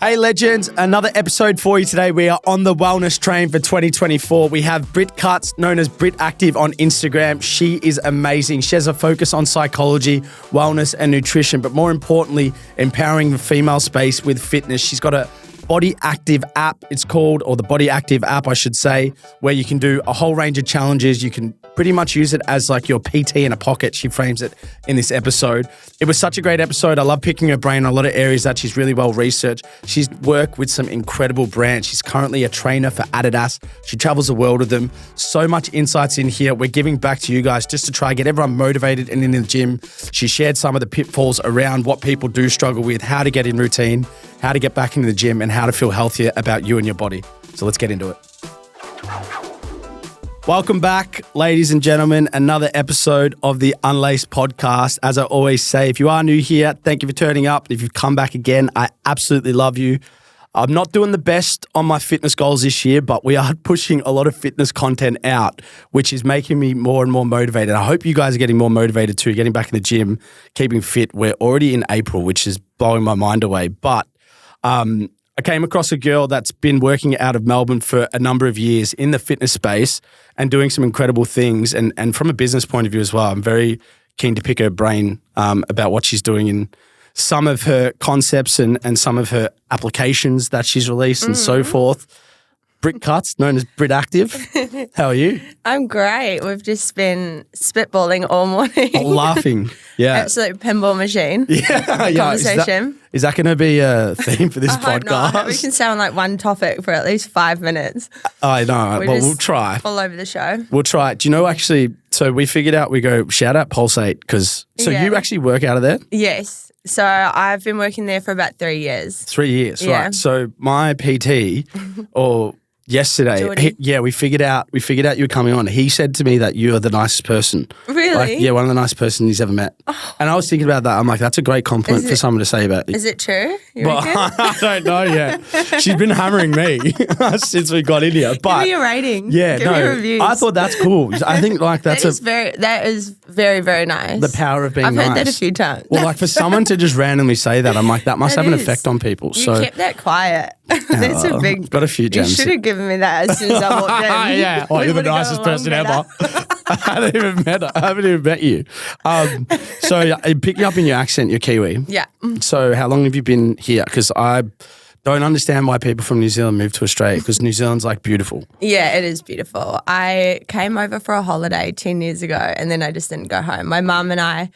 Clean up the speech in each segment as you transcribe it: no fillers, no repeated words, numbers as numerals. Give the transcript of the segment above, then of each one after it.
Hey legends, another episode for you today. We are on the wellness train for 2024. We have Britt Cuts, known as Britt Active on Instagram. She is amazing. She has a focus on psychology, wellness and nutrition, but more importantly, empowering the female space with fitness. She's got a Body Active app, it's called, or the Body Active app, I should say, where you can do a whole range of challenges. You can pretty much use it as like your PT in a pocket. She frames it in this episode. It was such a great episode. I love picking her brain on a lot of areas that she's really well researched. She's worked with some incredible brands. She's currently a trainer for Adidas. She travels the world with them. So much insights in here. We're giving back to you guys just to try and get everyone motivated and in the gym. She shared some of the pitfalls around what people do struggle with, how to get in routine, how to get back into the gym, and how to feel healthier about you and your body. So let's get into it. Welcome back, ladies and gentlemen. Another episode of the Unlaced podcast. As I always say, if you are new here, thank you for turning up. If you've come back again, I absolutely love you. I'm not doing the best on my fitness goals this year, but we are pushing a lot of fitness content out, which is making me more and more motivated. I hope you guys are getting more motivated too, getting back in the gym, keeping fit. We're already in April, which is blowing my mind away. But I came across a girl that's been working out of Melbourne for a number of years in the fitness space and doing some incredible things. And from a business point of view as well, I'm very keen to pick her brain about what she's doing in some of her concepts and some of her applications that she's released and so forth. Britt Cuts, known as Britt Active. How are you? I'm great. We've just been spitballing all morning. Oh, laughing. Yeah. Absolute pinball machine. Yeah. Conversation. Is that going to be a theme for this I hope podcast? not. I hope we can stay on like one topic for at least 5 minutes. I know, but we'll try. All over the show. We'll try. Do you know actually, so we figured out, we go, shout out Pulsate, because, you actually work out of there? Yes. So I've been working there for about 3 years. 3 years, Yeah. right. So my PT, or yesterday, we figured out you were coming on. He said to me that you're the nicest person. Really? One of the nicest persons he's ever met. Oh. And I was thinking about that. I'm like, that's a great compliment for someone to say about you. Is it true? Well, I don't know yet. She's been hammering me since we got in here. But give me a rating. Yeah, give me reviews. I thought that's cool. I think like that is very, very nice. The power of being nice. I've heard that a few times. Well, like for someone to just randomly say that, I'm like, that must have an effect on people. You kept that quiet. That's a big. Got a few gems. You should have given me that as soon as I walked in. Yeah, you're the nicest person ever. I haven't even met you. So picking up in your accent, you're Kiwi. Yeah. So how long have you been here? Because I don't understand why people from New Zealand move to Australia, because New Zealand's like beautiful. Yeah, it is beautiful. I came over for a holiday 10 years ago and then I just didn't go home. My mum and I,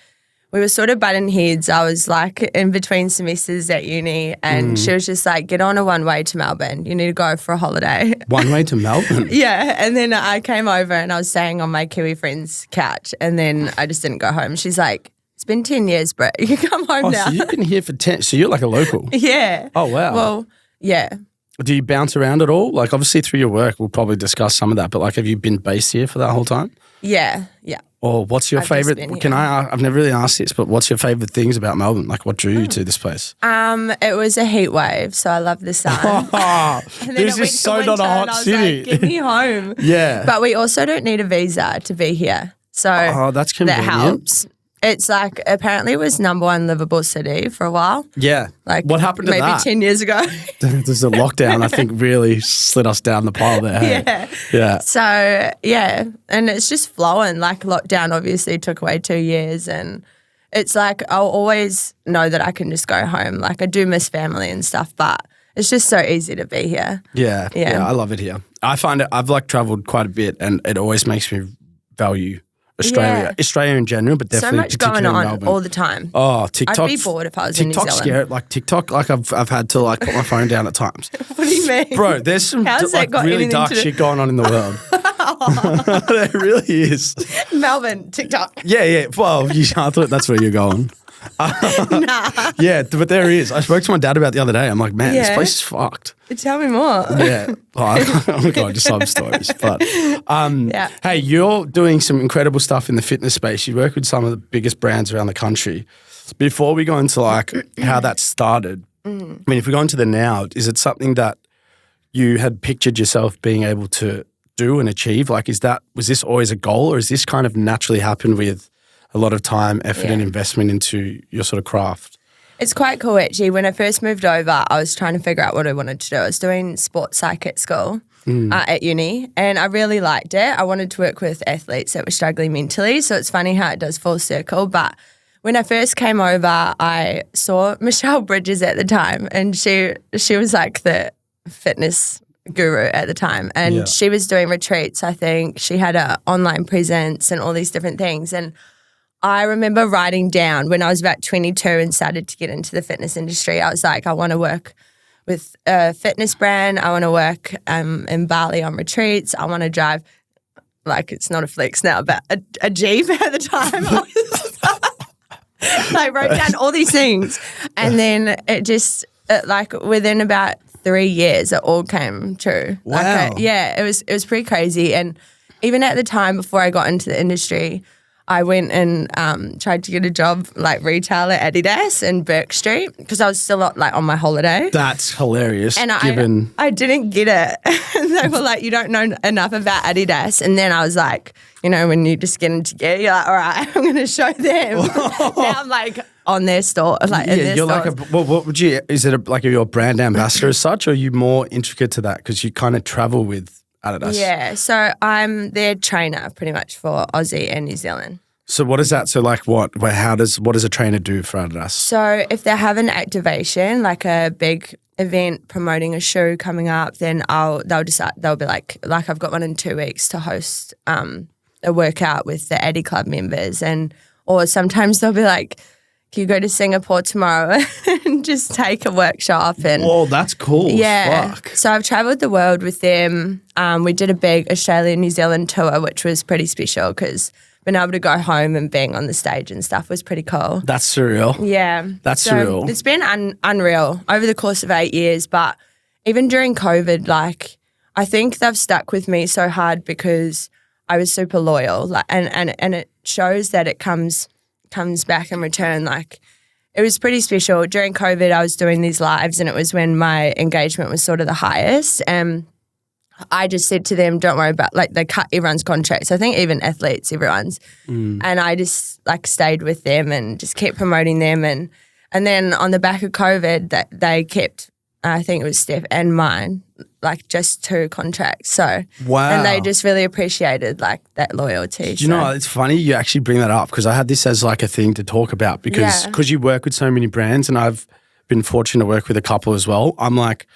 we were sort of butting heads. I was like in between semesters at uni and she was just like, get on a one-way to Melbourne. You need to go for a holiday. One way to Melbourne? Yeah. And then I came over and I was staying on my Kiwi friend's couch and then I just didn't go home. She's like, it's been 10 years, Britt. You can come home now. So you've been here for 10, so you're like a local? Yeah. Oh, wow. Well, yeah. Do you bounce around at all? Like obviously through your work, we'll probably discuss some of that, but like have you been based here for that whole time? Yeah. Or what's your favourite, I've never really asked this, but what's your favourite things about Melbourne? Like what drew you to this place? It was a heat wave, so I love the sun. This is so not a hot city. Like, get me home. Yeah. But we also don't need a visa to be here. So that's convenient. That helps. It's like, apparently it was number one livable city for a while. Yeah. Like what happened to maybe that? 10 years ago. There's a lockdown, I think, really slid us down the pile there. Hey? Yeah. So, yeah. And it's just flowing. Like lockdown obviously took away 2 years and it's like I'll always know that I can just go home. Like I do miss family and stuff, but it's just so easy to be here. Yeah. I love it here. I find it, I've like travelled quite a bit and it always makes me value Australia in general, but definitely so much going on Melbourne. all the time. Oh, TikTok. I'd be bored if I was in New Zealand. TikTok's scary. Like TikTok, like I've had to like put my phone down at times. What do you mean? Bro, there's some like really dark shit going on in the world. There really is. Melbourne, TikTok. Yeah. Well, I thought that's where you're going. Nah. Yeah, but there is. I spoke to my dad about it the other day. I'm like, man, this place is fucked. Tell me more. Yeah. Oh my God, just some stories. But hey, you're doing some incredible stuff in the fitness space. You work with some of the biggest brands around the country. Before we go into like how that started, I mean, if we go into the now, is it something that you had pictured yourself being able to do and achieve? Like, was this always a goal, or is this kind of naturally happened with a lot of time, effort and investment into your sort of craft? It's quite cool actually. When I first moved over, I was trying to figure out what I wanted to do. I was doing sports psych at school, at uni, and I really liked it. I wanted to work with athletes that were struggling mentally, so it's funny how it does full circle. But when I first came over, I saw Michelle Bridges at the time, and she was like the fitness guru at the time, and she was doing retreats. I think she had an online presence and all these different things, and I remember writing down when I was about 22 and started to get into the fitness industry, I was like, I want to work with a fitness brand. I want to work in Bali on retreats. I want to drive, like it's not a flex now, but a Jeep at the time. I wrote down all these things, and then like within about 3 years, it all came true. Wow. Like it was pretty crazy. And even at the time before I got into the industry, I went and tried to get a job like retail at Adidas in Burke Street because I was still like on my holiday. That's hilarious. And given I didn't get it. And they were like, you don't know enough about Adidas. And then I was like, you know, when you just get into gear, you're like, all right, I'm going to show them. Now I'm like on their store, like in their you're stores. like what would you? Is it like you're a brand ambassador as such, or are you more intricate to that because you kind of travel with Adidas? Yeah, so I'm their trainer pretty much for Aussie and New Zealand. So what is that? So like what does a trainer do for Adidas? So if they have an activation, like a big event promoting a shoe coming up, then they'll be like I've got one in 2 weeks to host a workout with the Addy Club members, or sometimes they'll be like, can you go to Singapore tomorrow and just take a workshop? And oh, that's cool. Yeah. Fuck. So I've traveled the world with them. We did a big Australia-New Zealand tour, which was pretty special because being able to go home and being on the stage and stuff was pretty cool. That's surreal. Yeah. That's so surreal. It's been unreal over the course of 8 years, but even during COVID, like I think they've stuck with me so hard because I was super loyal, like, and it shows that it comes back in return. Like it was pretty special. During COVID, I was doing these lives, and it was when my engagement was sort of the highest. And I just said to them, don't worry about, like, they cut everyone's contracts. I think even athletes, everyone's. And I just like stayed with them and just kept promoting them. And then on the back of COVID, that they kept, I think it was Steph and mine, like just 2 contracts. So, wow. And they just really appreciated like that loyalty. Do you know, it's funny you actually bring that up because I had this as like a thing to talk about because you work with so many brands, and I've been fortunate to work with a couple as well. I'm like,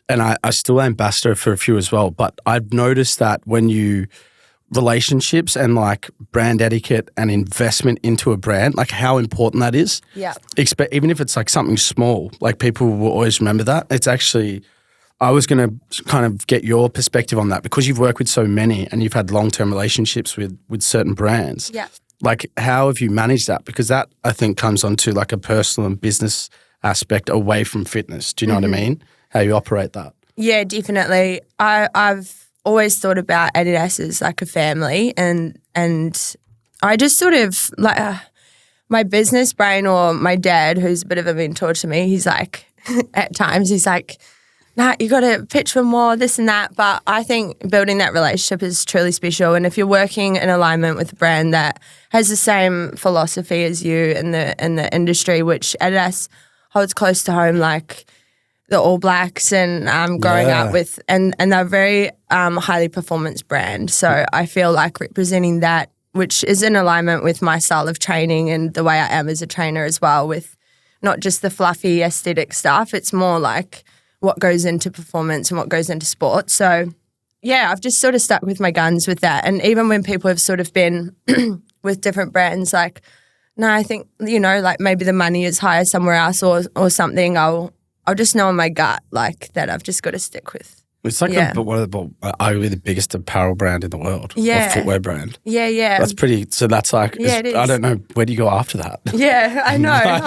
and I still am ambassador for a few as well, but I've noticed that when you relationships and like brand etiquette and investment into a brand, like how important that is. Yeah. Even if it's like something small, like people will always remember that. It's actually, I was going to kind of get your perspective on that because you've worked with so many and you've had long-term relationships with certain brands. Yeah. Like how have you managed that? Because that I think comes onto like a personal and business aspect away from fitness. Do you know what I mean? How you operate that? Yeah, definitely. I've always thought about Adidas as like a family, and I just sort of like my business brain, or my dad, who's a bit of a mentor to me, he's like at times he's like, nah, you got to pitch for more, this and that. But I think building that relationship is truly special, and if you're working in alignment with a brand that has the same philosophy as you in the industry, which Adidas holds close to home, like the All Blacks and growing up with, and they're a very highly performance brand. So I feel like representing that, which is in alignment with my style of training and the way I am as a trainer as well, with not just the fluffy aesthetic stuff. It's more like what goes into performance and what goes into sport. So yeah, I've just sort of stuck with my guns with that. And even when people have sort of been with different brands, like, no, I think, you know, like maybe the money is higher somewhere else or something, I'll just know in my gut, like, that I've just got to stick with. It's like arguably the biggest apparel brand in the world. Yeah. Or footwear brand. Yeah, yeah. That's pretty, so that's like, Yeah, it is. I don't know, where do you go after that? Yeah, I know. I'm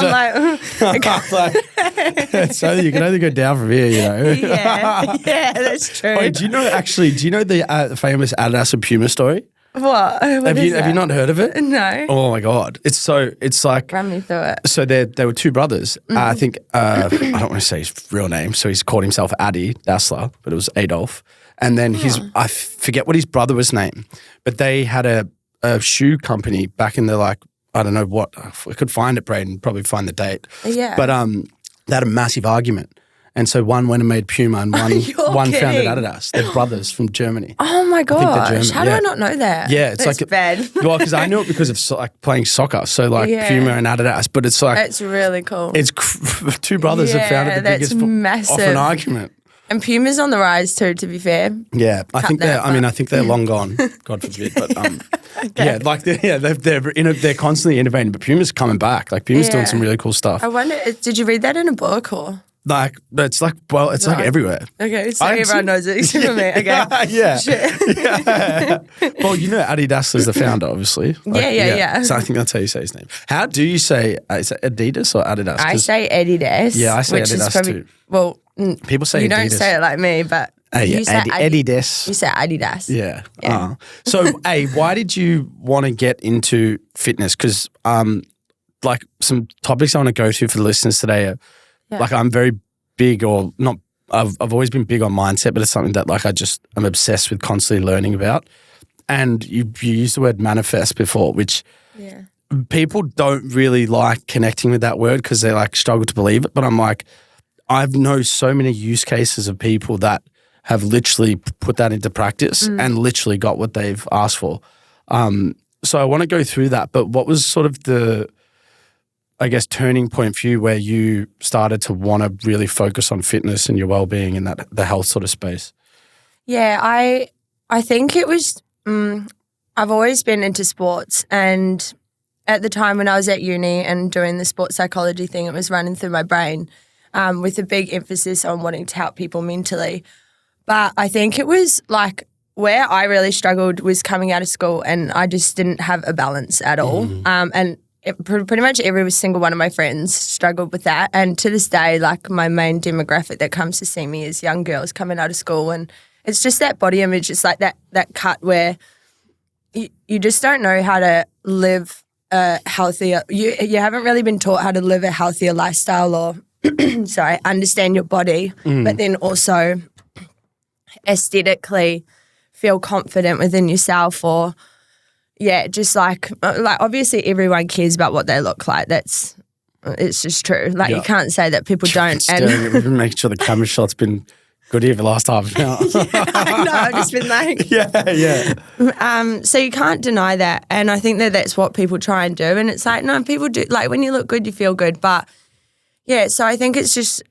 like, So you can only go down from here, you know? yeah, that's true. Wait, do you know the famous Adidas and Puma story? What? Have you not heard of it? No. Oh my God. It's like, Run me through it. so they were 2 brothers. I think, I don't want to say his real name, so he's called himself Adi Dassler, but it was Adolf. And then I forget what his brother was named, but they had a shoe company back in the like I don't know what, if we could find it, Braden, probably find the date. Yeah. But they had a massive argument. And so one went and made Puma and one founded Adidas. They're brothers from Germany. Oh my gosh. How do Yeah. I not know that? Yeah, it's That's like bad. Well, because I knew it because of like playing soccer. So like Puma and Adidas, but it's like That's really cool. it's two brothers have founded the that's biggest massive. off an argument. And Puma's on the rise too, to be fair. Yeah, I think they're long gone. God forbid, but yeah, like they're constantly innovating. But Puma's coming back. Like Puma's doing some really cool stuff. I wonder, did you read that in a book or? Like it's like like everywhere. Okay, so everyone knows it except for me. Okay, yeah. Well, you know Adidas is the founder, obviously. Like, yeah. So I think that's how you say his name. How do you say? Is it Adidas or Adidas? I say Adidas. Yeah, I say which Adidas is probably, too. Well, people say you Adidas. don't say it like me, but you say Adidas. You say Adidas. Yeah. So, why did you want to get into fitness? Because, like, some topics I want to go to for the listeners today are, like, I'm very big or not. I've always been big on mindset, but it's something that, like, I'm obsessed with constantly learning about. And you used the word manifest before, which people don't really like connecting with that word because they, like, struggle to believe it. But I'm like, I've known so many use cases of people that have literally put that into practice and literally got what they've asked for. So I want to go through that. But what was sort of the, I guess, turning point for you where you started to want to really focus on fitness and your well-being and the health sort of space? Yeah, I think it was, I've always been into sports, and at the time when I was at uni and doing the sports psychology thing, it was running through my brain with a big emphasis on wanting to help people mentally. But I think it was like where I really struggled was coming out of school, and I just didn't have a balance at all. And pretty much every single one of my friends struggled with that. And to this day, like my main demographic that comes to see me is young girls coming out of school, and it's just that body image. It's like that cut where you just don't know how to live a healthier. You haven't really been taught how to live a healthier lifestyle or understand your body, but then also aesthetically feel confident within yourself, or just like obviously everyone cares about what they look like. It's just true. Like you can't say that people don't. And we've been making sure the camera shot's been good here for the last half an hour. I know, I've just been like so you can't deny that, and I think that's what people try and do, and it's like no, people do, like when you look good you feel good, but so I think it's just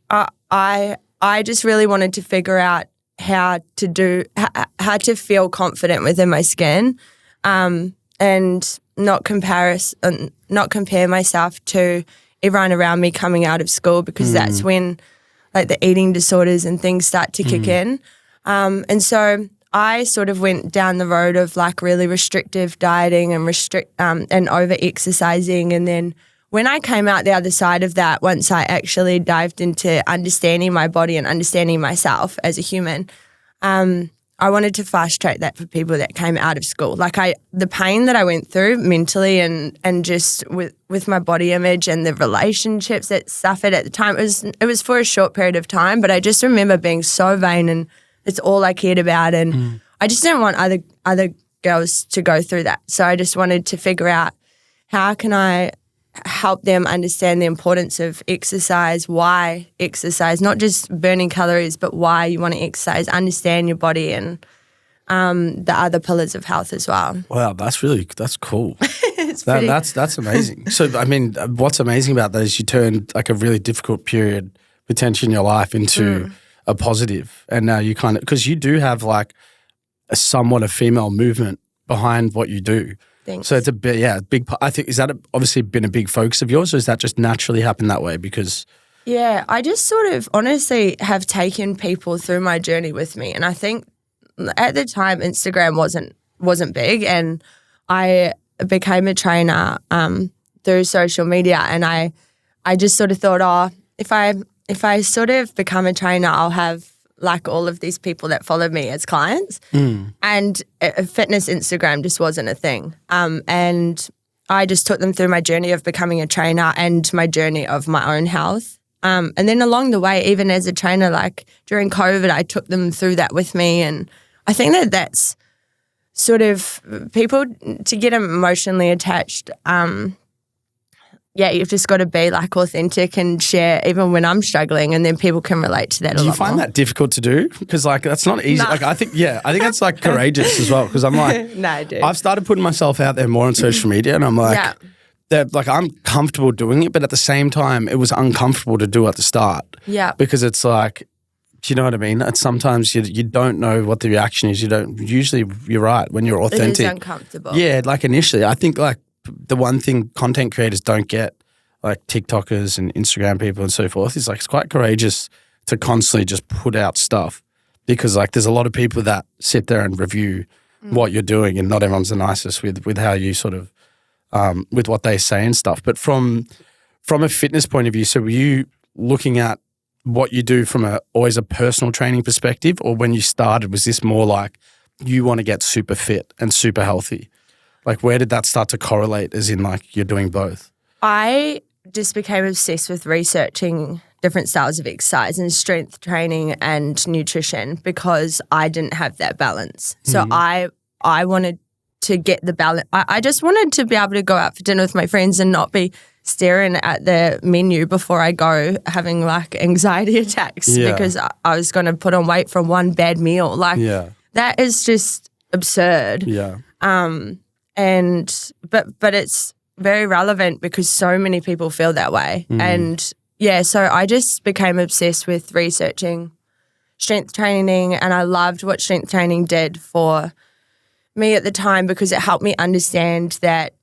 I just really wanted to figure out how to feel confident within my skin, and not compare myself to everyone around me coming out of school, because that's when like the eating disorders and things start to kick in. And so I sort of went down the road of like really restrictive dieting and and over exercising, and then when I came out the other side of that, once I actually dived into understanding my body and understanding myself as a human, I wanted to fast track that for people that came out of school. Like the pain that I went through mentally and just with my body image and the relationships that suffered at the time, it was for a short period of time, but I just remember being so vain and it's all I cared about, and I just didn't want other girls to go through that. So I just wanted to figure out how can I help them understand the importance of exercise, why exercise, not just burning calories, but why you want to exercise, understand your body and the other pillars of health as well. Wow, that's cool. That's amazing. So, I mean, what's amazing about that is you turned like a really difficult period potentially in your life into a positive. And now you kind of, because you do have like a somewhat a female movement behind what you do. Thanks. So it's a big part. I think, is that obviously been a big focus of yours, or has that just naturally happened that way? Because I just sort of honestly have taken people through my journey with me, and I think at the time Instagram wasn't big, and I became a trainer through social media, and I just sort of thought, if I sort of become a trainer, I'll have like all of these people that follow me as clients, and fitness Instagram just wasn't a thing. And I just took them through my journey of becoming a trainer and my journey of my own health. And then along the way, even as a trainer, like during COVID, I took them through that with me. And I think that's sort of people to get emotionally attached you've just got to be like authentic and share even when I'm struggling, and then people can relate to that a lot more. Do you find that difficult to do? Because like that's not easy. No. Like I think that's like courageous as well. Because I'm like, No, dude. I've started putting myself out there more on social media, and I'm like, like I'm comfortable doing it, but at the same time, it was uncomfortable to do at the start. Yeah. Because it's like, do you know what I mean? It's sometimes you don't know what the reaction is. You don't. Usually, you're right when you're authentic. It is uncomfortable. Yeah, like initially, I think like the one thing content creators don't get, like TikTokers and Instagram people and so forth, is like it's quite courageous to constantly just put out stuff, because like there's a lot of people that sit there and review what you're doing, and not everyone's the nicest with how you sort of with what they say and stuff. But from a fitness point of view, so were you looking at what you do from always a personal training perspective, or when you started, was this more like you want to get super fit and super healthy? Like where did that start to correlate, as in like you're doing both? I just became obsessed with researching different styles of exercise and strength training and nutrition, because I didn't have that balance. So I wanted to get the balance. I just wanted to be able to go out for dinner with my friends and not be staring at the menu before I go, having like anxiety attacks because I was going to put on weight from one bad meal. Like that is just absurd. Yeah. But it's very relevant because so many people feel that way. And so I just became obsessed with researching strength training, and I loved what strength training did for me at the time, because it helped me understand that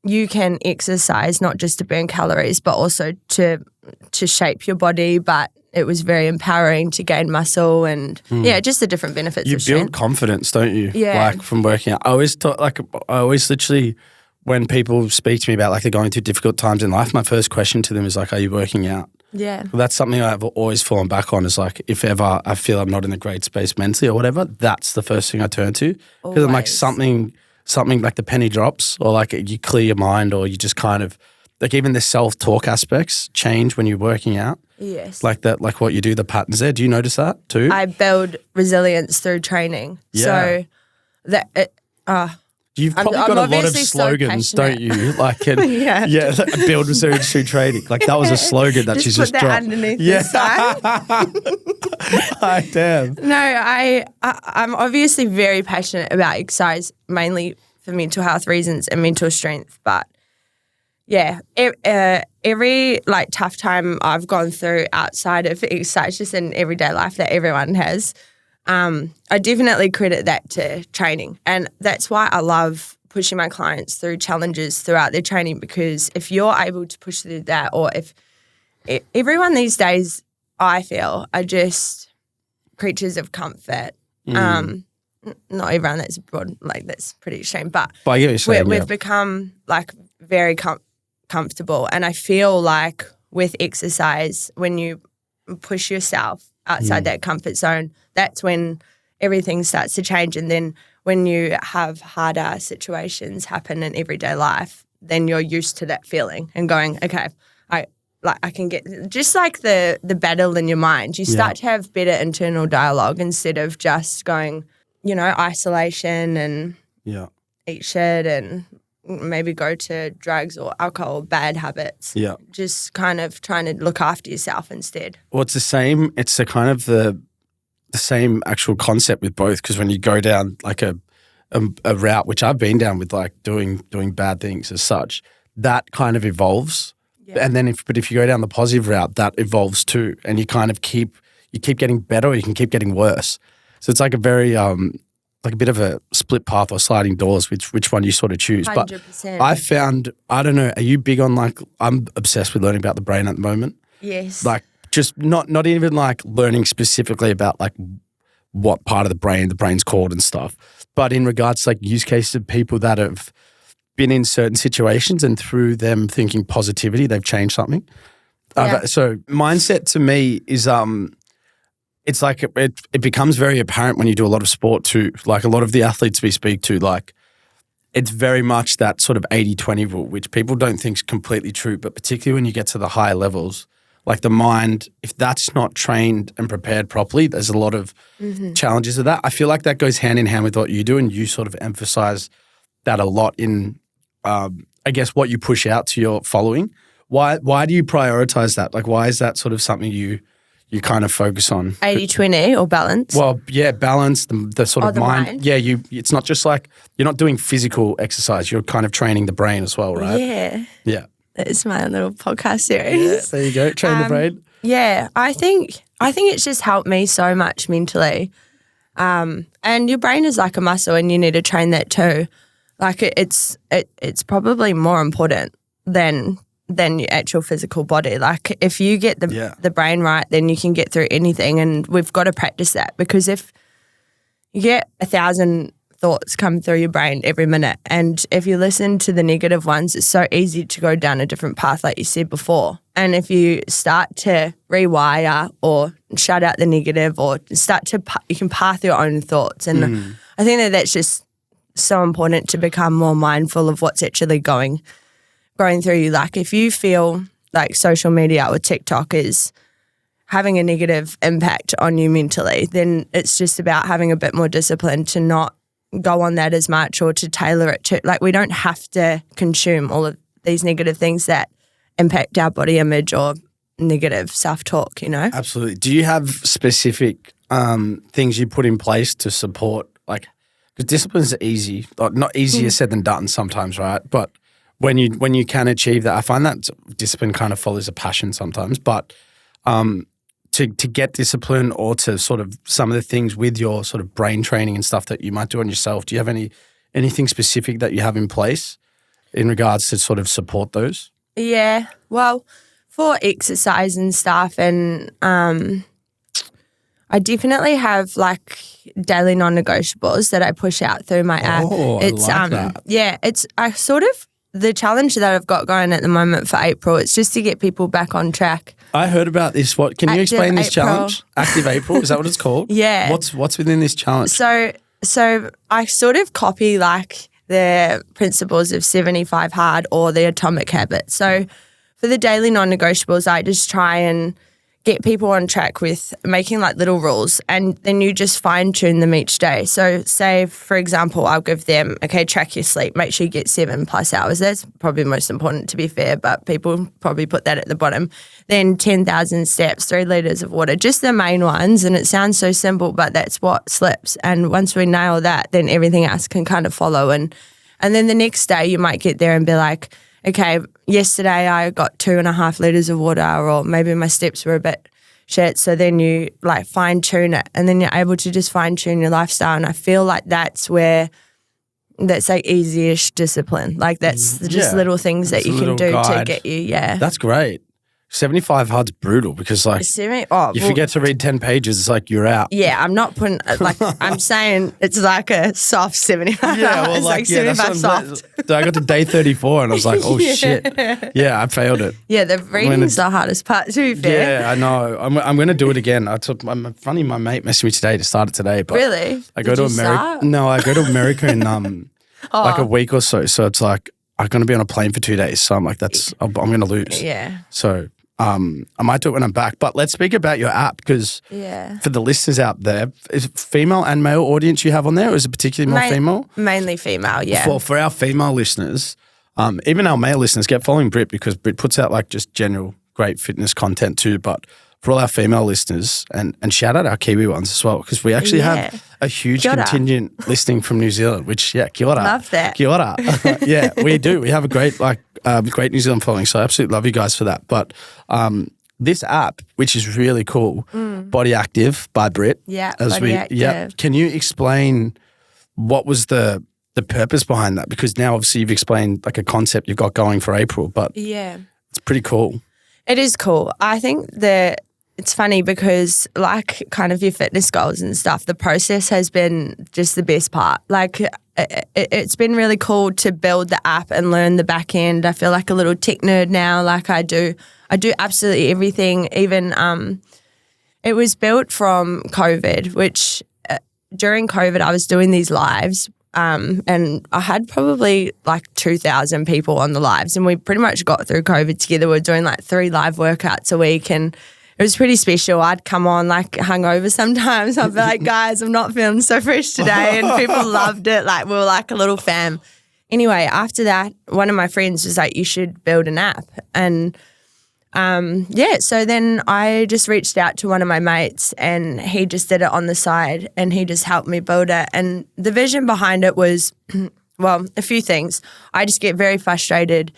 you can exercise not just to burn calories, but also to shape your body. But it was very empowering to gain muscle and just the different benefits you of strength. build confidence, don't you? Yeah. Like from working out. I always literally, when people speak to me about like they're going through difficult times in life, my first question to them is like, are you working out? Yeah. Well, that's something I've always fallen back on, is like, if ever I feel I'm not in a great space mentally or whatever, that's the first thing I turn to. Because I'm like something like the penny drops, or like you clear your mind, or you just kind of, like even the self-talk aspects change when you're working out. Yes. Like that, like what you do, the patterns there. Do you notice that too? I build resilience through training. Yeah. So that You've probably got a lot of obviously slogans, so don't you? Like, build resilience through training. Like that was a slogan that she's just put that dropped. underneath the sign. Hi, damn. No, I'm obviously very passionate about exercise, mainly for mental health reasons and mental strength. But every like tough time I've gone through outside of exercise, just in everyday life that everyone has, I definitely credit that to training. And that's why I love pushing my clients through challenges throughout their training, because if you're able to push through that, or if everyone these days, I feel, are just creatures of comfort. Not everyone, that's broad, like that's pretty extreme, but I get what you're saying, we've become like very comfortable. And I feel like with exercise, when you push yourself outside that comfort zone, that's when everything starts to change. And then when you have harder situations happen in everyday life, then you're used to that feeling and going, okay, I can get, just like the battle in your mind, you start to have better internal dialogue instead of just going, isolation and eat shit and maybe go to drugs or alcohol or bad habits. Yeah. Just kind of trying to look after yourself instead. Well, it's the same. It's the kind of the same actual concept with both, because when you go down like a route, which I've been down with, like doing bad things as such, that kind of evolves. Yeah. And then if you go down the positive route, that evolves too. And you kind of keep getting better, or you can keep getting worse. So it's like a very like a bit of a split path or sliding doors, which one you sort of choose. 100%. But I found, I don't know, are you big on like, I'm obsessed with learning about the brain at the moment. Yes. Like just not even like learning specifically about like what part of the brain's called and stuff, but in regards to like use cases of people that have been in certain situations and through them thinking positivity, they've changed something. Yeah. So mindset to me is, it's like it becomes very apparent when you do a lot of sport too. Like a lot of the athletes we speak to, like it's very much that sort of 80-20 rule, which people don't think is completely true, but particularly when you get to the higher levels, like the mind, if that's not trained and prepared properly, there's a lot of challenges with that. I feel like that goes hand in hand with what you do, and you sort of emphasize that a lot in I guess, what you push out to your following. Why do you prioritize that? Like, why is that sort of something you kind of focus on? 80-20 or balance? Well, yeah, balance, the sort of the mind. mind. Yeah, it's not just like, you're not doing physical exercise, you're kind of training the brain as well, right? Yeah. Yeah. That is my little podcast series. Yeah, there you go. Train the brain. Yeah, I think it's just helped me so much mentally. And your brain is like a muscle and you need to train that too. Like it's probably more important than your actual physical body. Like if you get the brain right, then you can get through anything, and we've got to practice that, because if you get 1,000 thoughts come through your brain every minute, and if you listen to the negative ones, it's so easy to go down a different path like you said before. And if you start to rewire or shut out the negative, or you can path your own thoughts. And I think that's just so important, to become more mindful of what's actually going through you. Like if you feel like social media or TikTok is having a negative impact on you mentally, then it's just about having a bit more discipline to not go on that as much, or to tailor it to, like, we don't have to consume all of these negative things that impact our body image or negative self-talk, you know? Absolutely. Do you have specific things you put in place to support, like, because discipline is easy, not easier said than done sometimes, right? But when you can achieve that, I find that discipline kind of follows a passion sometimes. But to get discipline, or to sort of some of the things with your sort of brain training and stuff that you might do on yourself, do you have anything specific that you have in place in regards to sort of support those? Yeah, well, for exercise and stuff, and I definitely have like daily non-negotiables that I push out through my app. It's I like that. Yeah, the challenge that I've got going at the moment for April, it's just to get people back on track. I heard about this. What can you explain this challenge? Active April, is that what it's called? Yeah. What's within this challenge? So I sort of copy like the principles of 75 Hard or the Atomic Habit. So for the daily non-negotiables, I just try and get people on track with making like little rules, and then you just fine tune them each day. So say, for example, I'll give them, okay, track your sleep, make sure you get 7+ hours. That's probably most important, to be fair, but people probably put that at the bottom. Then 10,000 steps, 3 liters of water, just the main ones. And it sounds so simple, but that's what slips. And once we nail that, then everything else can kind of follow. And then the next day you might get there and be like, okay, yesterday I got 2.5 liters of water, or maybe my steps were a bit shit. So then you like fine tune it, and then you're able to just fine tune your lifestyle. And I feel like that's like easy-ish discipline. Like that's just little things that you can do to get you. Yeah. That's great. 75 Hard's brutal, because like you forget to read 10 pages, it's like you're out. Yeah, I'm not putting like I'm saying it's like a soft 75. Yeah, well, it's like 75 soft. I got to day 34 and I was like, oh shit. Yeah, I failed it. Yeah, the reading's the hardest part, to be fair. Yeah, I know. I'm going to do it again. Funny, my mate messaged me today to start it today. But really? I go to America. No, I go to America in like a week or so. So it's like I'm going to be on a plane for 2 days. So I'm like, I'm going to lose. Yeah. So I might do it when I'm back. But let's speak about your app, because for the listeners out there, is it female and male audience you have on there, or is it particularly more female? Mainly female, yeah. For our female listeners, even our male listeners, get following Britt, because Britt puts out like just general great fitness content too. But for all our female listeners, and shout out our Kiwi ones as well, because we actually have a huge contingent listening from New Zealand, which, kia ora. Love that. Kia ora. Yeah, we do. We have a great New Zealand following, so I absolutely love you guys for that. But this app, which is really cool, Body Active by Britt. Yeah, Active. Yeah. Can you explain what was the purpose behind that? Because now obviously you've explained like a concept you've got going for April, but it's pretty cool. It is cool. I think that it's funny because like kind of your fitness goals and stuff, the process has been just the best part. Like it's been really cool to build the app and learn the back end. I feel like a little tech nerd now. Like I do absolutely everything. Even it was built from COVID, which during COVID I was doing these lives. And I had probably like 2,000 people on the lives, and we pretty much got through COVID together. We're doing like 3 live workouts a week, and it was pretty special. I'd come on like hungover sometimes. I'd be like, guys, I'm not feeling so fresh today. And people loved it. Like we were like a little fam anyway, after that, one of my friends was like, you should build an app. And so then I just reached out to one of my mates and he just did it on the side and he just helped me build it. And the vision behind it was, well, a few things. I just get very frustrated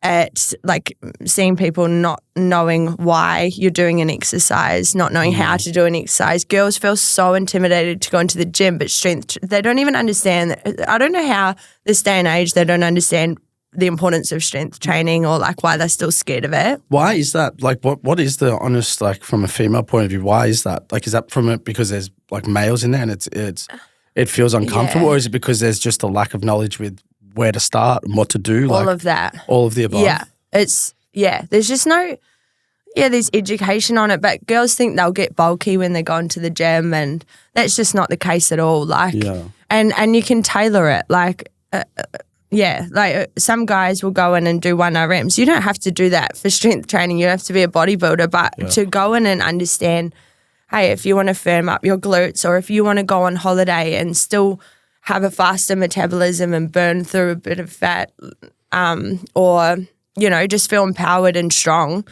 at like seeing people not knowing why you're doing an exercise, not knowing how to do an exercise. Girls feel so intimidated to go into the gym, but they don't even understand. I don't know how this day and age they don't understand the importance of strength training or like why they're still scared of it. Why is that? Like what is the honest, like from a female point of view, why is that? Like is that from it because there's like males in there and it feels uncomfortable, or is it because there's just a lack of knowledge with where to start and what to do? All of that. All of the above. Yeah. There's just there's education on it, but girls think they'll get bulky when they go into the gym and that's just not the case at all. And you can tailor it. Like some guys will go in and do 1 RMs. You don't have to do that for strength training. You have to be a bodybuilder, but to go in and understand, hey, if you want to firm up your glutes or if you want to go on holiday and still have a faster metabolism and burn through a bit of fat or, just feel empowered and strong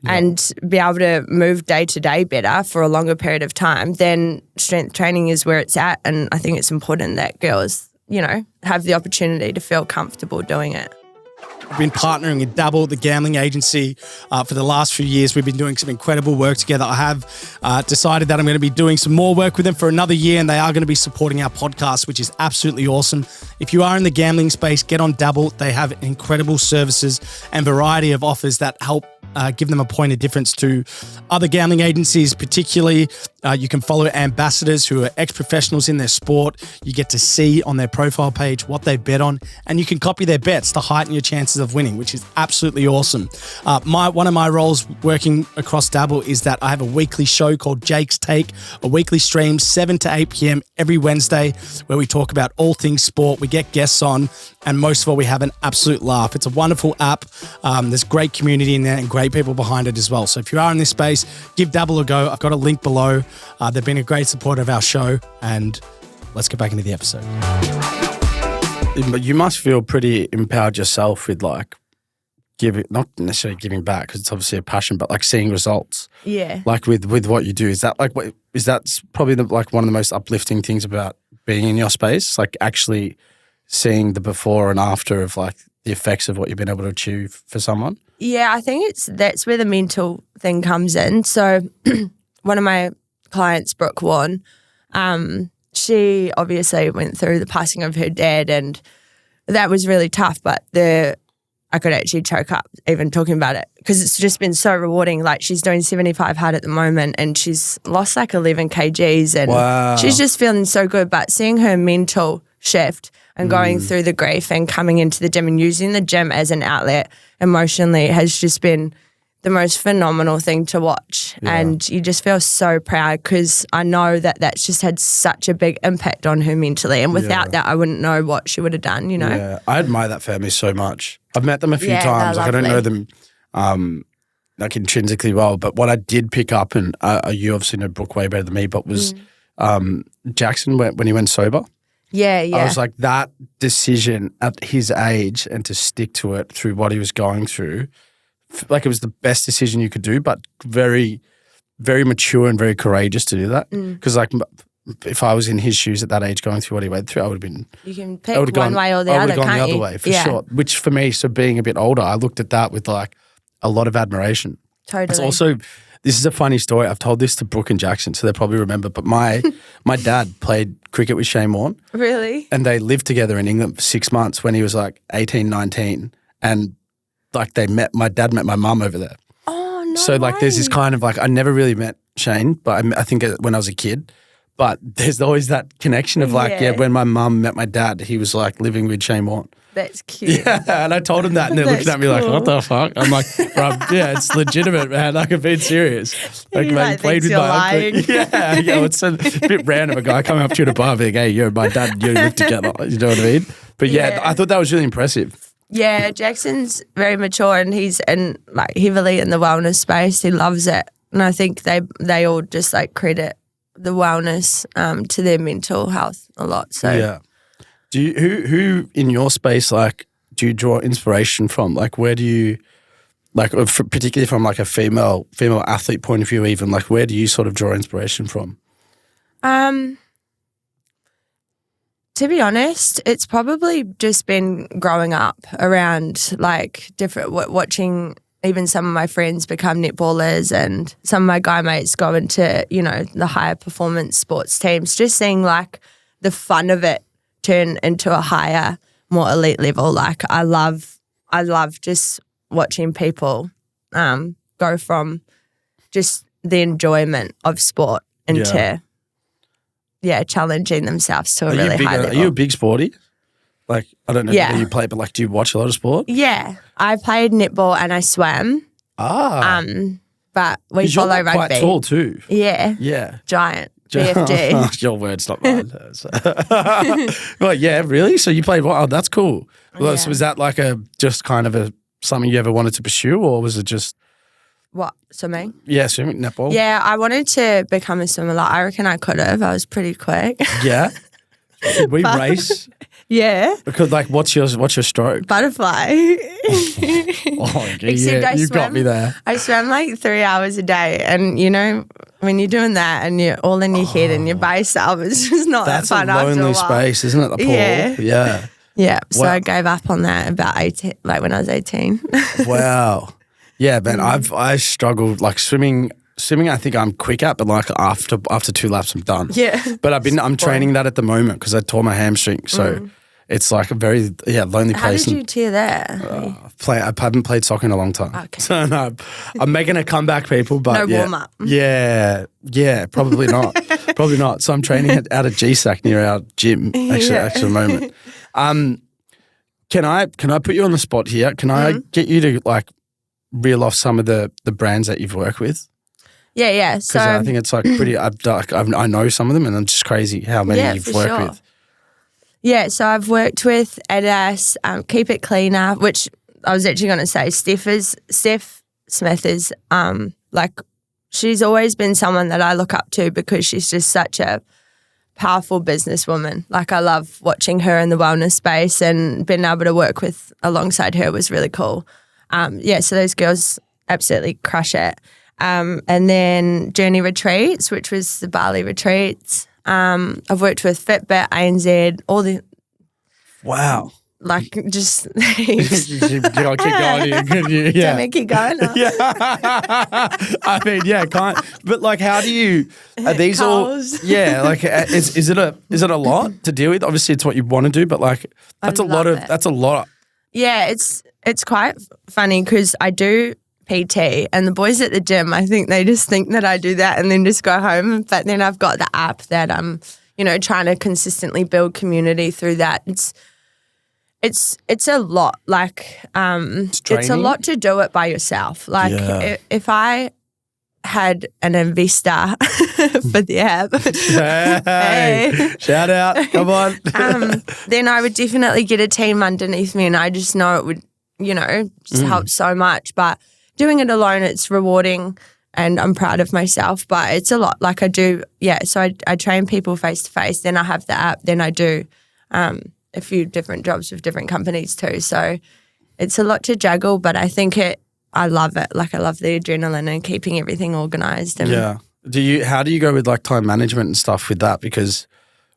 and be able to move day to day better for a longer period of time, then strength training is where it's at. And I think it's important that girls have the opportunity to feel comfortable doing it. We've been partnering with Dabble, the gambling agency, for the last few years. We've been doing some incredible work together. I have decided that I'm going to be doing some more work with them for another year, and they are going to be supporting our podcast, which is absolutely awesome. If you are in the gambling space, get on Dabble. They have incredible services and variety of offers that help give them a point of difference to other gambling agencies, particularly. You can follow ambassadors who are ex-professionals in their sport. You get to see on their profile page what they bet on, and you can copy their bets to heighten your chances of winning, which is absolutely awesome. One of my roles working across Dabble is that I have a weekly show called Jake's Take, a weekly stream 7 to 8 p.m. every Wednesday where we talk about all things sport. We get guests on, and most of all, we have an absolute laugh. It's a wonderful app. There's great community in there and great people behind it as well. So if you are in this space, give Dabble a go. I've got a link below. They've been a great supporter of our show, and let's get back into the episode. But you must feel pretty empowered yourself with like not necessarily giving back because it's obviously a passion, but like seeing results. Yeah. Like with what you do, is that probably like one of the most uplifting things about being in your space? Like actually seeing the before and after of like the effects of what you've been able to achieve for someone? Yeah, I think that's where the mental thing comes in. So one of my clients, Brooke Warren, she obviously went through the passing of her dad, and that was really tough, but I could actually choke up even talking about it because it's just been so rewarding. Like she's doing 75 hard at the moment and she's lost like 11 kgs and she's just feeling so good. But seeing her mental shift and going through the grief and coming into the gym and using the gym as an outlet emotionally has just been the most phenomenal thing to watch. Yeah. And you just feel so proud because I know that that's just had such a big impact on her mentally. And without that, I wouldn't know what she would have done, Yeah, I admire that family so much. I've met them a few times. Like I don't know them like intrinsically well, but what I did pick up, and you obviously know Brooke way better than me, but was Jackson when he went sober. Yeah. I was like, that decision at his age and to stick to it through what he was going through, like it was the best decision you could do, but very, very mature and very courageous to do that. Because like if I was in his shoes at that age going through what he went through, I would have been... You can pick one way or the other, can't you? I would have gone the other way, for sure. Which for me, so being a bit older, I looked at that with like a lot of admiration. Totally. It's also, this is a funny story. I've told this to Brooke and Jackson, so they probably remember, but my dad played cricket with Shane Warne. Really? And they lived together in England for 6 months when he was like 18, 19. And like my dad met my mum over there. Oh, no So like there's this kind of like, I never really met Shane, but I think when I was a kid. But there's always that connection of like, when my mum met my dad, he was like living with Shane Warne. That's cute. Yeah, and I told him that, and they're looking at me like, what the fuck? I'm like, bro, yeah, it's legitimate, man. Like, I'm being serious. Like, mate, played with my uncle. Yeah, it's a bit random. A guy coming up to you at a bar being, hey, you're my dad, you live together. You know what I mean? But yeah, I thought that was really impressive. Yeah, Jackson's very mature, and he's in like heavily in the wellness space. He loves it. And I think they all just like credit the wellness to their mental health a lot. So yeah. Who in your space, like, do you draw inspiration from? Like, where do you, like, particularly from like a female athlete point of view, even, like, where do you sort of draw inspiration from? To be honest, it's probably just been growing up around like different, watching even some of my friends become netballers and some of my guy mates go into, you know, the higher performance sports teams, just seeing like the fun of it turn into a higher, more elite level. Like I love just watching people go from just the enjoyment of sport into challenging themselves to a really high level. Are you a big sporty? Like, I don't know whether you play, but like, do you watch a lot of sport? Yeah, I played netball and I swam. But we follow rugby. You're quite tall too. Yeah, giant. BFG. Your word's not mine. Well, yeah, really? So you played what? Oh, that's cool. Well, so was that like just kind of something you ever wanted to pursue, or was it just? What, swimming? Yeah, swimming, netball. Yeah, I wanted to become a swimmer. Like, I reckon I could have. I was pretty quick. Yeah. Did we race? Yeah. Because, like, what's your stroke? Butterfly. You got me there. I swam like 3 hours a day, and you know, when you're doing that and you're all in your head and you're by yourself, it's just not that fun. That's a lonely space, isn't it? The pool. Yeah. So I gave up on that about 18, like when I was 18. Wow. Yeah, man, I struggled like swimming. I think I'm quick at, but like after 2 laps, I'm done. Yeah, but I'm training that at the moment because I tore my hamstring. So it's like a very lonely place. How did you tear that? I haven't played soccer in a long time. Okay. So no, I'm making a comeback, people. But no warm up. Yeah, probably not. Probably not. So I'm training out at GSAC near our gym. Actually, at the moment. Can I put you on the spot here? Can I get you to like reel off some of the brands that you've worked with? Yeah. So I think it's like pretty. I know some of them, and it's just crazy how many you've worked with. Yeah, so I've worked with Adidas, Keep It Cleaner, which I was actually going to say Steph Smith is like, she's always been someone that I look up to because she's just such a powerful businesswoman. Like, I love watching her in the wellness space, and being able to work with alongside her was really cool. So those girls absolutely crush it. And then Journey Retreats, which was the Bali retreats. I've worked with Fitbit, ANZ, all the... Wow. Like, just... keep going. Yeah. Keep going. Yeah. I mean, but like, how do you... Are these Coles. all... Yeah, like, is it a lot to deal with? Obviously, it's what you want to do, but like, that's a lot. Yeah, it's quite funny because I do PT, and the boys at the gym, I think they just think that I do that and then just go home. But then I've got the app that I'm, trying to consistently build community through that. It's a lot. Like, it's a lot to do it by yourself. Like, if I had an investor for the app, hey, shout out, come on. Then I would definitely get a team underneath me, and I just know it would, just help so much. But doing it alone, it's rewarding, and I'm proud of myself, but it's a lot. Like, I do, so I train people face to face, then I have the app, then I do a few different jobs with different companies too. So it's a lot to juggle, but I think I love it. Like, I love the adrenaline and keeping everything organised. Yeah. How do you go with like time management and stuff with that? Because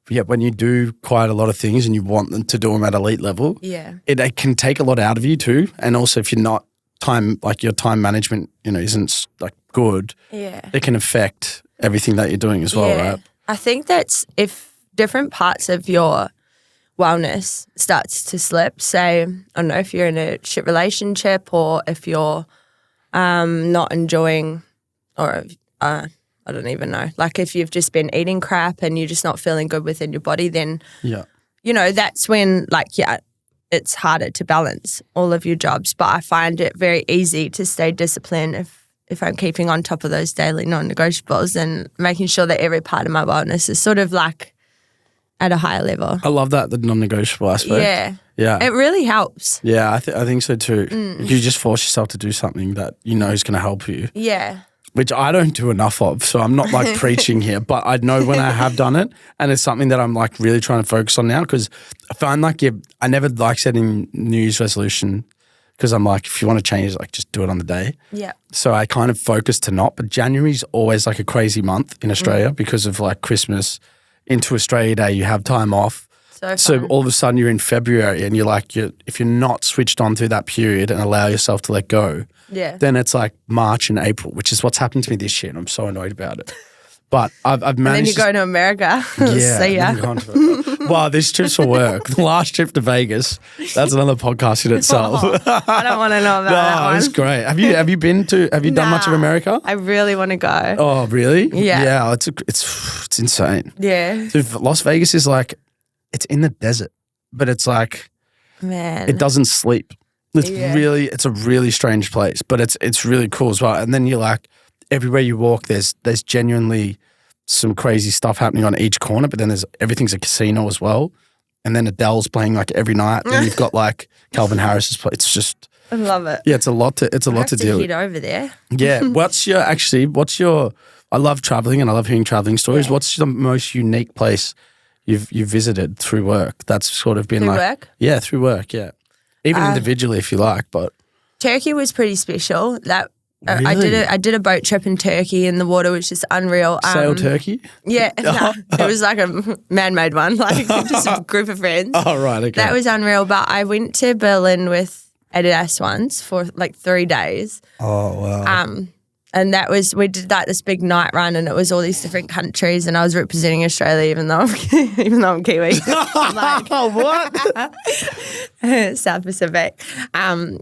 when you do quite a lot of things and you want them to do them at elite level, it can take a lot out of you too. And also, if you're not your time management, isn't like good, it can affect everything that you're doing as well, right? I think that's if different parts of your wellness starts to slip, say, I don't know, if you're in a shit relationship, or if you're not enjoying, or I don't even know, like if you've just been eating crap and you're just not feeling good within your body, then, that's when it's harder to balance all of your jobs. But I find it very easy to stay disciplined if I'm keeping on top of those daily non-negotiables and making sure that every part of my wellness is sort of like at a higher level. I love that, the non-negotiable aspect. Yeah. It really helps. Yeah, I think so too. You just force yourself to do something that is going to help you. Yeah. which I don't do enough of. So I'm not like preaching here, but I know when I have done it, and it's something that I'm like really trying to focus on now, because I find like I never like setting New Year's resolution, because I'm like, if you want to change, like just do it on the day. Yeah. So I kind of focus to not, but January's always like a crazy month in Australia because of like Christmas into Australia Day, you have time off. So all of a sudden you're in February and you're like, if you're not switched on through that period and allow yourself to let go, then it's like March and April, which is what's happened to me this year, and I'm so annoyed about it. But I've managed. And then you go to America. Yeah. See ya. Well, this trip's for work. The last trip to Vegas, that's another podcast in itself. I don't want to know about that one. It's great. Have you done much of America? I really want to go. Oh, really? Yeah. Yeah, it's insane. Yeah. So Las Vegas is like, it's in the desert, but it's like, man, it doesn't sleep. It's a really strange place, but it's really cool as well. And then you're like, everywhere you walk, there's genuinely some crazy stuff happening on each corner, but then everything's a casino as well. And then Adele's playing like every night. And you've got like Calvin Harris's play. It's just, I love it. Yeah, it's a lot to deal with. Head over there. Yeah. What's your, I love traveling and I love hearing traveling stories. Yeah. What's the most unique place you've visited through work? That's sort of been through like work? Yeah, through work. Yeah, even individually if you like. But Turkey was pretty special. That really? I did a boat trip in Turkey, and the water was just unreal. Sail Turkey? Yeah, no, it was like a man-made one, like just a group of friends. Oh right, okay. That was unreal. But I went to Berlin with Adidas once for like 3 days. Oh wow. And we did like this big night run, and it was all these different countries, and I was representing Australia, even though I'm Kiwi. Like, what? South Pacific. Berlin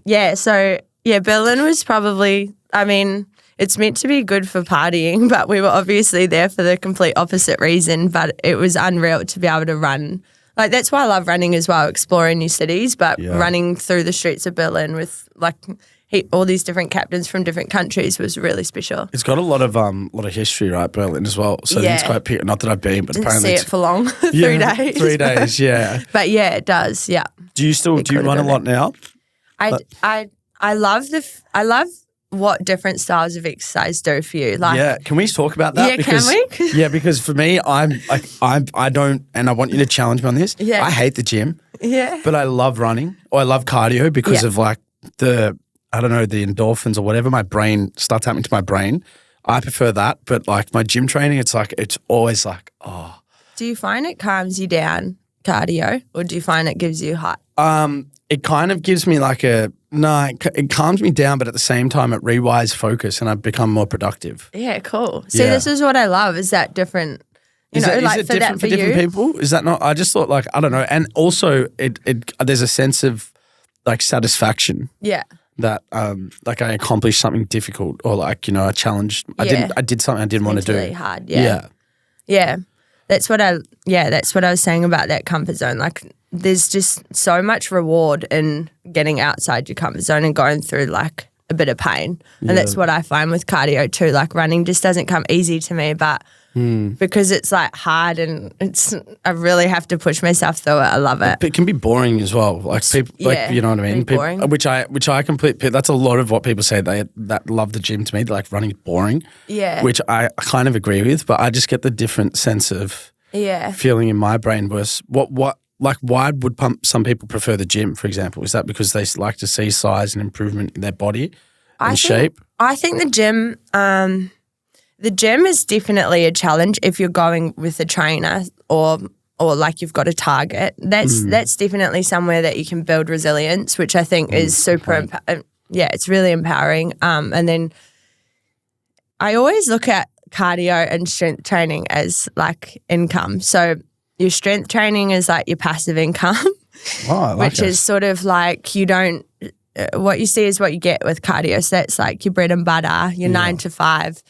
was probably, I mean, it's meant to be good for partying, but we were obviously there for the complete opposite reason. But it was unreal to be able to run. Like, that's why I love running as well, exploring new cities, but running through the streets of Berlin with like all these different captains from different countries was really special. It's got a lot of history, right, Berlin as well. So it's quite, not that I've been, but didn't apparently see it for long. 3 days. 3 days, yeah. But yeah, it does. Yeah. Do you run a lot now? I love what different styles of exercise do for you. Like, yeah, can we talk about that? Yeah, because, can we? Yeah, because for me, I don't, and I want you to challenge me on this. Yeah. I hate the gym. Yeah. But I love running, or I love cardio because of like the endorphins or whatever my brain starts happening to my brain. I prefer that, but like my gym training, it's always like, oh. Do you find it calms you down, cardio, or do you find it gives you high? It kind of gives me like it calms me down, but at the same time it rewires focus and I become more productive. Yeah, cool. See, this is what I love. Is that different? Is it different for different people? Is that not? I just thought like, I don't know. And also it there's a sense of like satisfaction. Yeah. That like I accomplished something difficult, or like, a challenge. Yeah. I did something I didn't want to do. Really hard. Yeah. That's what I was saying about that comfort zone. Like, there's just so much reward in getting outside your comfort zone and going through like a bit of pain. And that's what I find with cardio too. Like, running just doesn't come easy to me, but because it's like hard and I really have to push myself through it. I love it. It can be boring as well. Like people, you know what I mean? Boring. Which I completely, that's a lot of what people say that love the gym to me. They're like, running is boring. Yeah. Which I kind of agree with, but I just get the different sense of feeling in my brain was why would some people prefer the gym, for example? Is that because they like to see size and improvement in their body and shape? I think the gym is definitely a challenge if you're going with a trainer or like you've got a target. That's definitely somewhere that you can build resilience, which I think is super. It's really empowering. And then I always look at cardio and strength training as like income. So your strength training is like your passive income, which is sort of like you don't. What you see is what you get with cardio. So that's like your bread and butter, your 9 to 5.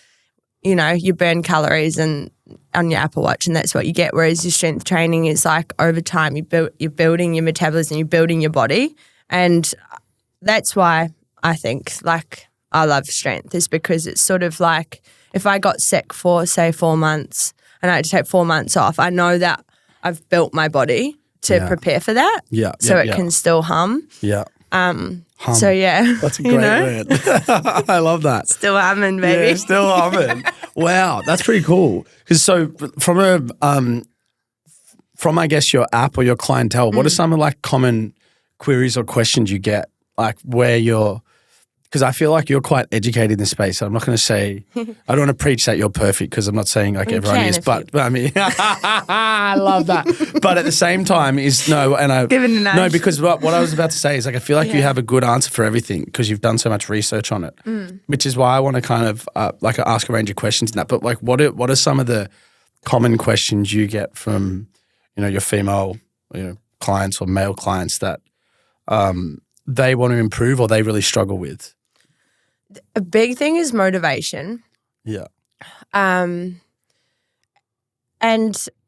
You burn calories on your Apple Watch, and that's what you get. Whereas your strength training is like over time, you're building your metabolism, you're building your body, and that's why I think like I love strength, is because it's sort of like if I got sick for say 4 months and I had to take 4 months off, I know that I've built my body to prepare for that. Yeah. So it can still hum. Yeah. So yeah. That's a great word. I love that. Still humming, baby. Yeah, still humming. Wow, that's pretty cool. Because so from I guess your app or your clientele, what are some of like common queries or questions you get? Like where you're, because I feel like you're quite educated in this space. I'm not going to say, I don't want to preach that you're perfect because I'm not saying like everyone is, but I mean, I love that. But at the same time Give it a nudge. No, because what I was about to say is like, I feel like you have a good answer for everything because you've done so much research on it, which is why I want to kind of like ask a range of questions in that. But like, what are some of the common questions you get from, your female, clients or male clients that they want to improve or they really struggle with? A big thing is motivation. Yeah. And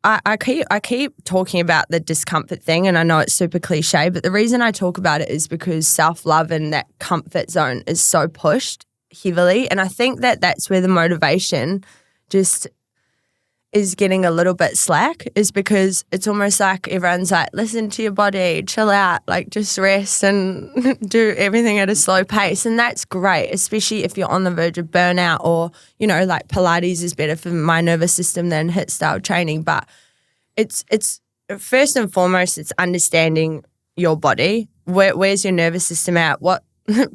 I keep talking about the discomfort thing, and I know it's super cliche, but the reason I talk about it is because self-love and that comfort zone is so pushed heavily, and I think that that's where the motivation just is getting a little bit slack, is because it's almost like everyone's like, listen to your body, chill out, like just rest and do everything at a slow pace. And that's great, especially if you're on the verge of burnout or, like Pilates is better for my nervous system than HIIT style training. But it's first and foremost, it's understanding your body. Where's your nervous system at? What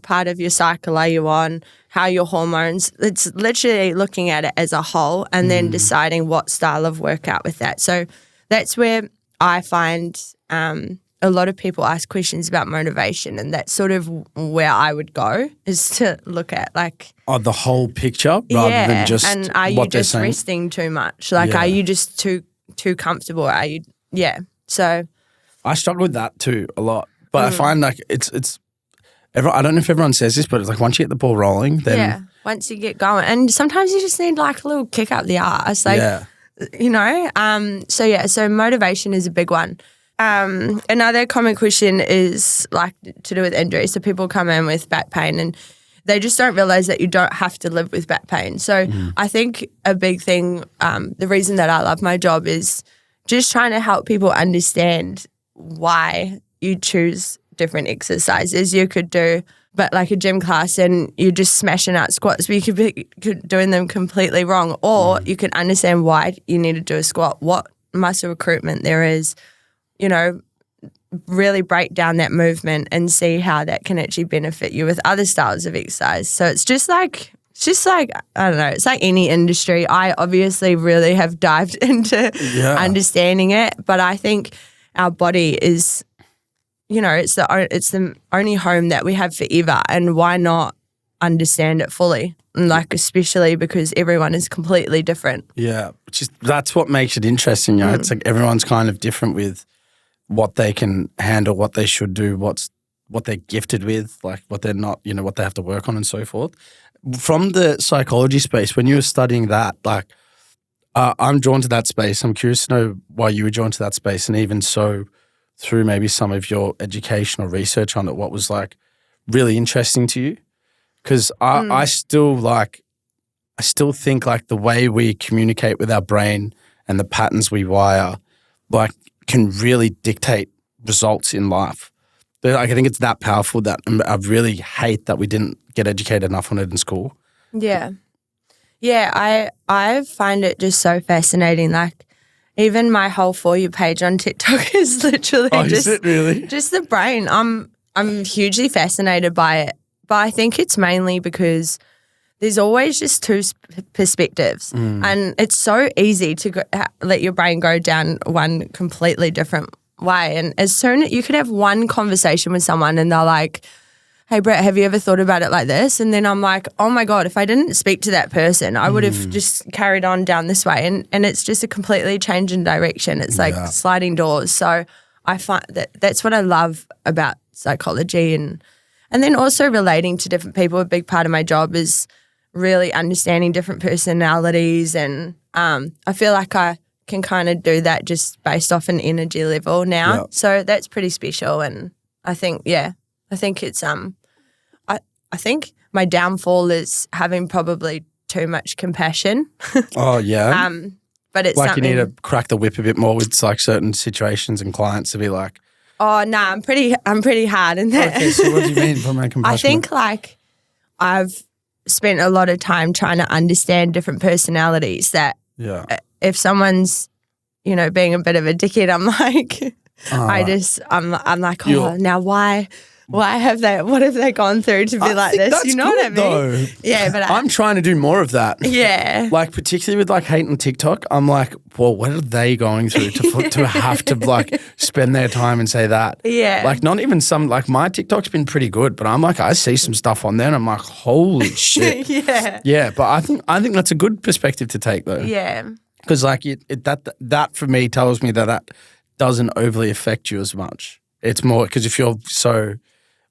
part of your cycle are you on? How your hormones, it's literally looking at it as a whole and then deciding what style of workout with that. So that's where I find a lot of people ask questions about motivation, and that's sort of where I would go, is to look at like the whole picture rather than just and are you just saying? Resting too much? Like are you just too comfortable? Are you so I struggle with that too a lot. But I find like it's I don't know if everyone says this, but it's like once you get the ball rolling, then once you get going, and sometimes you just need like a little kick up the arse, like So motivation is a big one. Another common question is like to do with injury. So people come in with back pain and they just don't realize that you don't have to live with back pain. So I think a big thing, the reason that I love my job is just trying to help people understand why you choose different exercises you could do, but like a gym class and you're just smashing out squats, but you could be doing them completely wrong. Or you can understand why you need to do a squat, what muscle recruitment there is, really break down that movement and see how that can actually benefit you with other styles of exercise. So it's just like, I don't know, it's like any industry. I obviously really have dived into understanding it, but I think our body is, it's the only home that we have forever, and why not understand it fully? And like, especially because everyone is completely different. Yeah, that's what makes it interesting. It's like everyone's kind of different with what they can handle, what they should do, what they're gifted with, like what they're not, what they have to work on and so forth. From the psychology space, when you were studying that, like I'm drawn to that space. I'm curious to know why you were drawn to that space, and even so, through maybe some of your educational research on it, what was like really interesting to you? Because I still think like the way we communicate with our brain and the patterns we wire, like can really dictate results in life. Like, I think it's that powerful that I really hate that we didn't get educated enough on it in school. Yeah. Yeah, I find it just so fascinating. Like, even my whole For You page on TikTok is literally is it really? Just the brain. I'm hugely fascinated by it, but I think it's mainly because there's always just two perspectives, and it's so easy to let your brain go down one completely different way. And as soon as you could have one conversation with someone and they're like, hey, Britt, have you ever thought about it like this? And then I'm like, oh my God, if I didn't speak to that person, I would have just carried on down this way. And it's just a completely change in direction. It's like sliding doors. So I find that's what I love about psychology. And then also relating to different people. A big part of my job is really understanding different personalities. And I feel like I can kind of do that just based off an energy level now. Yeah. So that's pretty special. And I think it's I think my downfall is having probably too much compassion. Oh yeah. But it's like you need to crack the whip a bit more with like certain situations and clients to be like, Oh no, I'm pretty hard in that. Okay, so what do you mean by my compassionate? I think like I've spent a lot of time trying to understand different personalities that if someone's, being a bit of a dickhead, I'm like, I'm like, now what have they gone through to be like this? That's you know what I mean? Though. Yeah, but I'm trying to do more of that. Yeah. Like particularly with like hate on TikTok, I'm like, well, what are they going through to have to like spend their time and say that? Yeah. Like not even some, like my TikTok's been pretty good, but I'm like, I see some stuff on there and I'm like, holy shit. Yeah. Yeah, but I think that's a good perspective to take though. Yeah. Because like that for me tells me that doesn't overly affect you as much. It's more because if you're so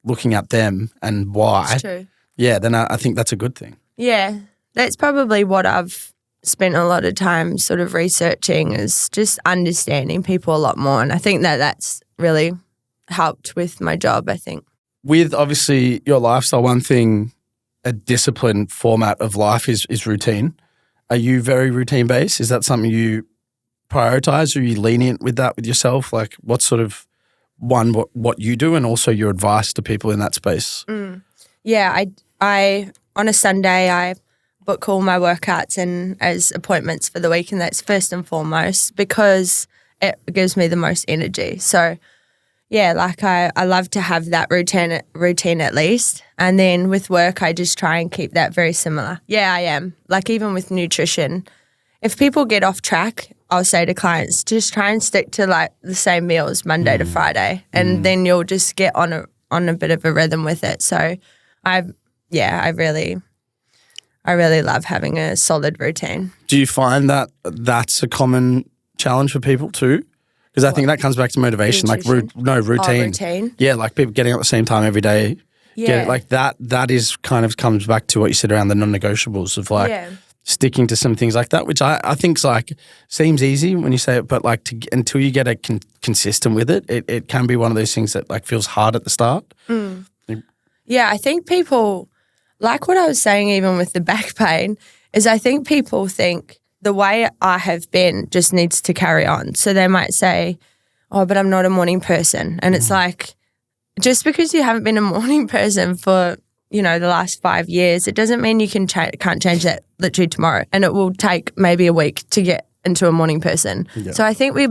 looking at them and why, That's true. Yeah, then I think that's a good thing. Yeah, that's probably what I've spent a lot of time sort of researching is just understanding people a lot more. And I think that's really helped with my job, I think. With obviously your lifestyle, one thing, a disciplined format of life is routine. Are you very routine based? Is that something you prioritize? Are you lenient with that with yourself? Like what sort of what you do and also your advice to people in that space? Yeah, I on a Sunday I book all my workouts and as appointments for the week, and that's first and foremost because it gives me the most energy. So yeah, like I love to have that routine at least. And then with work I just try and keep that very similar. Yeah, I am. Like even with nutrition, if people get off track, I'll say to clients, just try and stick to like the same meals Monday to Friday, and then you'll just get on a bit of a rhythm with it. So I really love having a solid routine. Do you find that that's a common challenge for people too? Because I think that comes back to motivation, Nutrition? routine. Oh, routine. Yeah, like people getting up at the same time every day. Yeah. Like that is kind of comes back to what you said around the non-negotiables of like sticking to some things like that, which I think's like seems easy when you say it, but like until you get consistent with it, it can be one of those things that like feels hard at the start. Yeah, I think people, like what I was saying even with the back pain, is I think people think the way I have been just needs to carry on. So they might say, oh, but I'm not a morning person. And it's like, just because you haven't been a morning person for, the last 5 years, it doesn't mean you can't change that literally tomorrow. And it will take maybe a week to get into a morning person. Yeah. So I think we